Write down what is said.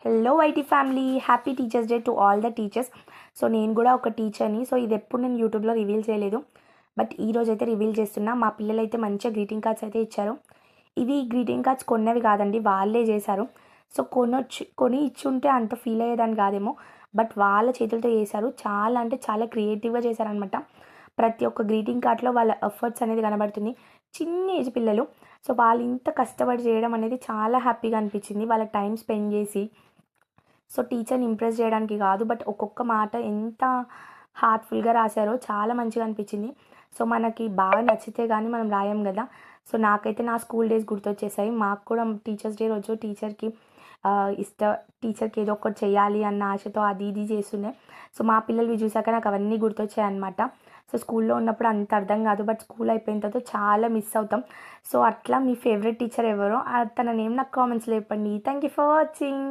Hello IT family, happy teachers day to all the teachers. So నేను కూడా ఒక టీచర్ని. సో ఇది ఎప్పుడు నేను యూట్యూబ్లో రివీల్ చేయలేదు, బట్ ఈరోజు అయితే రివీల్ చేస్తున్నా. మా పిల్లలు అయితే మంచిగా గ్రీటింగ్ కార్డ్స్ అయితే ఇచ్చారు. ఇవి గ్రీటింగ్ కార్డ్స్ కొన్నవి కాదండి, వాళ్ళే చేశారు. సో కొని ఇచ్చుంటే అంత ఫీల్ అయ్యేదాన్ని కాదేమో, బట్ వాళ్ళ చేతులతో చేశారు. చాలా అంటే చాలా క్రియేటివ్గా చేశారనమాట. ప్రతి ఒక్క గ్రీటింగ్ కార్డ్లో వాళ్ళ ఎఫర్ట్స్ అనేది కనబడుతుంది. చిన్న ఏజ్ పిల్లలు, సో వాళ్ళు ఇంత కష్టపడి చేయడం అనేది చాలా హ్యాపీగా అనిపించింది. వాళ్ళ టైం స్పెండ్ చేసి, సో టీచర్ని ఇంప్రెస్ చేయడానికి కాదు, బట్ ఒక్కొక్క మాట ఎంత హార్ట్ఫుల్గా రాశారో చాలా మంచిగా అనిపించింది. సో మనకి బాగా నచ్చితే కానీ మనం రాయం కదా. సో నాకైతే నా స్కూల్ డేస్ గుర్తొచ్చేసాయి. మాకు కూడా టీచర్స్ డే రోజు టీచర్కి ఏదో ఒకటి చేయాలి అన్న ఆశతో అది ఇది చేస్తుండే. సో మా పిల్లలు చూసాక నాకు అవన్నీ గుర్తొచ్చాయి అనమాట. సో స్కూల్లో ఉన్నప్పుడు అంత అర్థం కాదు, బట్ స్కూల్ అయిపోయిన తర్వాత చాలా మిస్ అవుతాం. సో అట్లా మీ ఫేవరెట్ టీచర్ ఎవరో తన నేమ్ నాకు కామెంట్స్లో చెప్పండి. Thank you for watching.